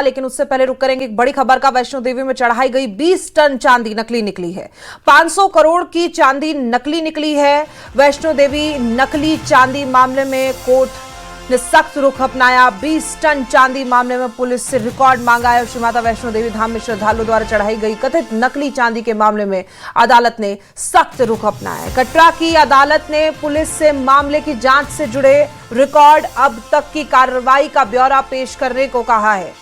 लेकिन उससे पहले रुक करेंगे एक बड़ी खबर का। वैष्णो देवी में चढ़ाई गई 20 टन चांदी नकली निकली है। 500 करोड़ की चांदी नकली निकली है। वैष्णो देवी नकली चांदी मामले में कोर्ट ने सख्त रुख अपनाया। 20 टन चांदी मामले में पुलिस से रिकॉर्ड मांगा है। श्री माता वैष्णो देवी धाम में श्रद्धालुओं द्वारा चढ़ाई गई कथित नकली चांदी के मामले में अदालत ने सख्त रुख अपनाया है। कटरा की अदालत ने पुलिस से मामले की जांच से जुड़े रिकॉर्ड अब तक की कार्रवाई का ब्यौरा पेश करने को कहा है।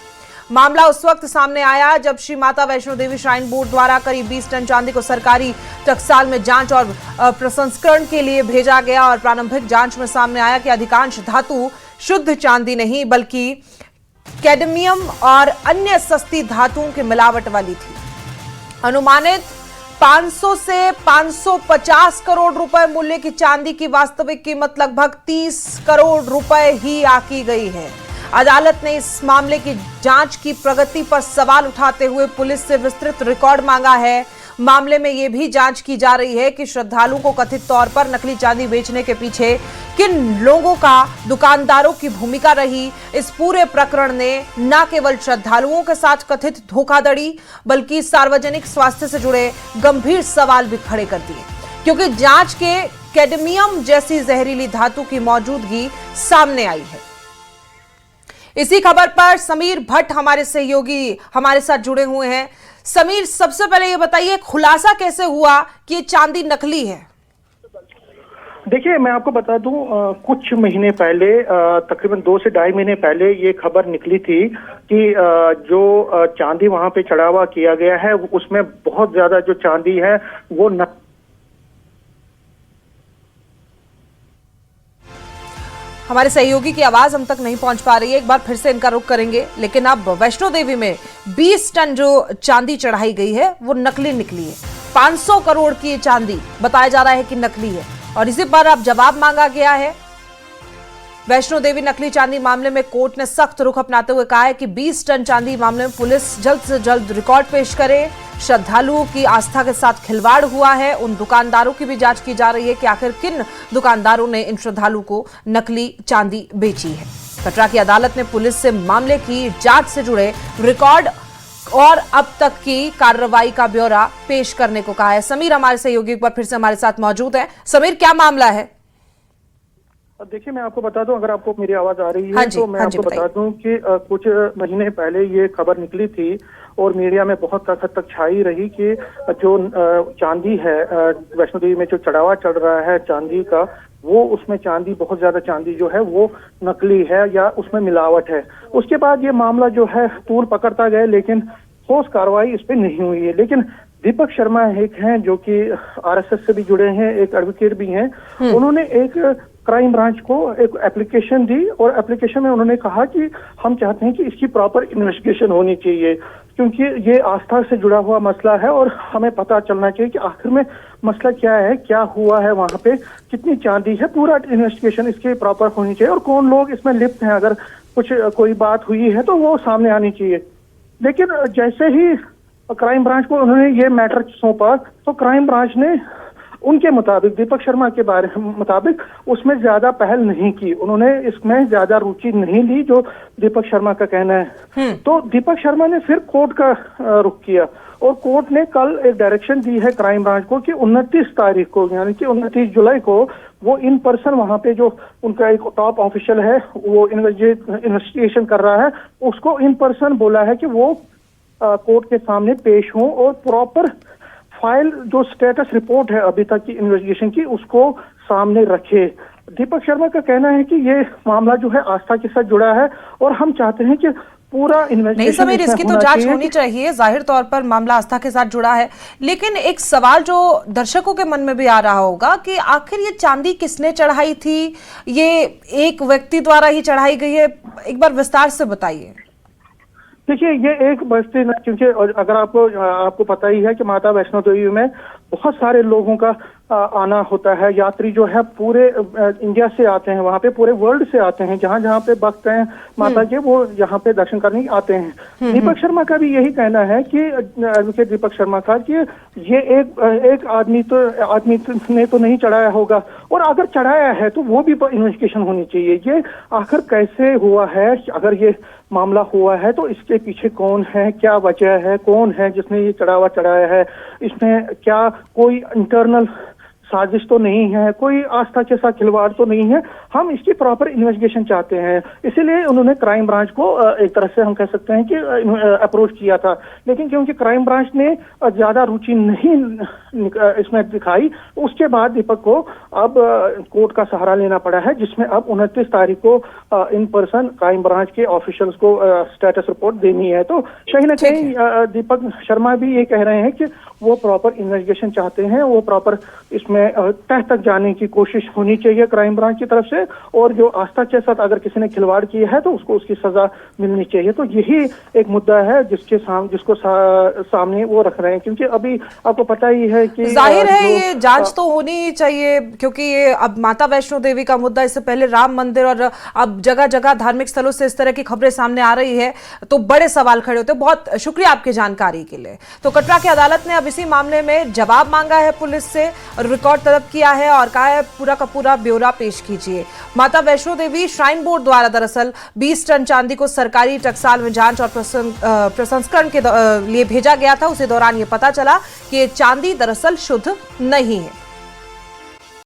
मामला उस वक्त सामने आया जब श्री माता वैष्णो देवी श्राइन बोर्ड द्वारा करीब 20 टन चांदी को सरकारी टकसाल में जांच और प्रसंस्करण के लिए भेजा गया और प्रारंभिक जांच में सामने आया कि अधिकांश धातु शुद्ध चांदी नहीं बल्कि कैडमियम और अन्य सस्ती धातुओं की मिलावट वाली थी। अनुमानित 500 से 550 करोड़ रुपए मूल्य की चांदी की वास्तविक कीमत लगभग 30 करोड़ रुपए ही आकी गई है। अदालत ने इस मामले की जांच की प्रगति पर सवाल उठाते हुए पुलिस से विस्तृत रिकॉर्ड मांगा है। मामले में यह भी जांच की जा रही है कि श्रद्धालुओं को कथित तौर पर नकली चांदी बेचने के पीछे किन लोगों का, दुकानदारों की भूमिका रही। इस पूरे प्रकरण ने न केवल श्रद्धालुओं के साथ कथित धोखाधड़ी बल्कि सार्वजनिक स्वास्थ्य से जुड़े गंभीर सवाल भी खड़े कर दिए, क्योंकि जांच के कैडमियम जैसी जहरीली धातु की मौजूदगी सामने आई है। इसी खबर पर समीर भट्ट हमारे सहयोगी हमारे साथ जुड़े हुए हैं। समीर, सबसे पहले ये बताइए खुलासा कैसे हुआ कि ये चांदी नकली है? देखिए, मैं आपको बता दूं, कुछ महीने पहले, तकरीबन 2 से ढाई महीने पहले ये खबर निकली थी कि जो चांदी वहां पे चढ़ावा किया गया है उसमें बहुत ज्यादा जो चांदी है वो हमारे सहयोगी की आवाज हम तक नहीं पहुंच पा रही है। एक बार फिर से इनका रुख करेंगे, लेकिन अब वैष्णो देवी में 20 टन जो चांदी चढ़ाई गई है वो नकली निकली है। 500 करोड़ की चांदी बताया जा रहा है कि नकली है और इसी पर अब जवाब मांगा गया है। वैष्णो देवी नकली चांदी मामले में कोर्ट ने सख्त रुख अपनाते हुए कहा है कि 20 टन चांदी मामले में पुलिस जल्द से जल्द रिकॉर्ड पेश करे। श्रद्धालुओं की आस्था के साथ खिलवाड़ हुआ है। उन दुकानदारों की भी जांच की जा रही है कि आखिर किन दुकानदारों ने इन श्रद्धालुओं को नकली चांदी बेची है। कटरा की अदालत ने पुलिस से मामले की जांच से जुड़े रिकॉर्ड और अब तक की कार्रवाई का ब्यौरा पेश करने को कहा है। समीर हमारे सहयोगी एक बार फिर से हमारे साथ मौजूद है। समीर, क्या मामला है? देखिए, मैं आपको बता दूं, अगर आपको मेरी आवाज आ रही है तो मैं आपको बता दूं कि कुछ महीने पहले ये खबर निकली थी और मीडिया में बहुत हद तक छाई रही कि जो चांदी है वैष्णो देवी में जो चढ़ावा चढ़ रहा है चांदी का, वो उसमें चांदी, बहुत ज्यादा चांदी जो है वो नकली है या उसमें मिलावट है। उसके बाद ये मामला जो है तूल पकड़ता गया, लेकिन ठोस कार्रवाई इस पे नहीं हुई है। लेकिन दीपक शर्मा एक हैं जो कि आरएसएस से भी जुड़े हैं, एक एडवोकेट भी हैं। उन्होंने एक क्राइम ब्रांच को एक एप्लीकेशन दी और एप्लीकेशन में उन्होंने कहा कि हम चाहते हैं कि इसकी प्रॉपर इन्वेस्टिगेशन होनी चाहिए, क्योंकि ये आस्था से जुड़ा हुआ मसला है और हमें पता चलना चाहिए कि आखिर में मसला क्या है, क्या हुआ है वहां पे, कितनी चांदी है, पूरा इन्वेस्टिगेशन इसकी प्रॉपर होनी चाहिए और कौन लोग इसमें लिप्त हैं। अगर कोई बात हुई है तो वो सामने आनी चाहिए। लेकिन जैसे ही क्राइम ब्रांच को उन्होंने ये मैटर सौंपा तो क्राइम ब्रांच ने उनके मुताबिक, दीपक शर्मा के बारे मुताबिक, उसमें ज्यादा पहल नहीं की। उन्होंने इसमें ज्यादा रुचि नहीं ली, जो दीपक शर्मा का कहना है। तो दीपक शर्मा ने फिर कोर्ट का रुख किया और कोर्ट ने कल एक डायरेक्शन दी है क्राइम ब्रांच को कि 29 तारीख को, यानी कि 29 जुलाई को वो इन पर्सन वहां पे जो उनका एक टॉप ऑफिशियल है वो इन्वेस्टिगेशन कर रहा है, उसको इन पर्सन बोला है कि वो कोर्ट के सामने पेश हों और प्रॉपर फाइल, जो स्टेटस रिपोर्ट है अभी तक की इन्वेस्टिगेशन की, उसको सामने रखे। दीपक शर्मा का कहना है कि ये मामला जो है आस्था के साथ जुड़ा है और हम चाहते हैं कि पूरा इन्वेस्टिगेशन नहीं समीर, इसकी तो जांच होनी चाहिए। जाहिर तौर पर मामला आस्था के साथ जुड़ा है, लेकिन एक सवाल जो दर्शकों के मन में भी आ रहा होगा कि आखिर ये चांदी किसने चढ़ाई थी? ये एक व्यक्ति द्वारा ही चढ़ाई गई है? एक बार विस्तार से बताइए। देखिए, ये एक बस्ती, क्योंकि अगर आपको पता ही है कि माता वैष्णो देवी में बहुत सारे लोगों का आना होता है। यात्री जो है पूरे इंडिया से आते हैं, वहाँ पे पूरे वर्ल्ड से आते हैं। जहाँ जहाँ पे भक्त हैं माता के, वो यहाँ पे दर्शन करने आते हैं। दीपक शर्मा का भी यही कहना है कि एडवोकेट दीपक शर्मा का कि ये एक आदमी ने तो नहीं चढ़ाया होगा, और अगर चढ़ाया है तो वो भी इन्वेस्टिगेशन होनी चाहिए। ये आखिर कैसे हुआ है? अगर ये मामला हुआ है, तो इसके पीछे कौन है, क्या वजह है, कौन है जिसने ये चढ़ाया है, इसमें क्या कोई इंटरनल साजिश तो नहीं है, कोई आस्था के साथ खिलवाड़ तो नहीं है। हम इसकी प्रॉपर इन्वेस्टिगेशन चाहते हैं, इसीलिए उन्होंने क्राइम ब्रांच को एक तरह से हम कह सकते हैं कि अप्रोच किया था। लेकिन क्योंकि क्राइम ब्रांच ने ज्यादा रुचि नहीं इसमें दिखाई, उसके बाद दीपक को अब कोर्ट का सहारा लेना पड़ा है, जिसमें अब 29 तारीख को इन पर्सन क्राइम ब्रांच के ऑफिशियल्स को स्टेटस रिपोर्ट देनी है। तो कहीं ना कहीं दीपक शर्मा भी ये कह रहे हैं कि वो प्रॉपर इन्वेस्टिगेशन चाहते हैं, वो प्रॉपर इसमें तह तक जाने की कोशिश होनी चाहिए क्राइम ब्रांच की तरफ से, और जो आस्था के साथ अगर किसी ने खिलवाड़ किया है तो उसको उसकी सजा मिलनी चाहिए। तो यही एक मुद्दा है जिसको सामने वो रख रहे हैं, क्योंकि अभी आपको पता ही है कि जाहिर है ये जांच तो होनी ही चाहिए, क्योंकि ये अब माता वैष्णो देवी का मुद्दा, इससे पहले राम मंदिर, और अब जगह जगह धार्मिक स्थलों से इस तरह की खबरें सामने आ रही है तो बड़े सवाल खड़े होते हैं। बहुत शुक्रिया आपकी जानकारी के लिए। तो कटरा की अदालत ने अब इसी मामले में जवाब मांगा है पुलिस से, रिकॉर्ड तलब किया है और कहा है पूरा का पूरा ब्यौरा पेश कीजिए। माता वैष्णो देवी श्राइन बोर्ड द्वारा दरअसल 20 टन चांदी को सरकारी टकसाल में जांच और प्रसंस्करण के लिए भेजा गया था। उसी दौरान ये पता चला कि ये चांदी दरअसल शुद्ध नहीं है।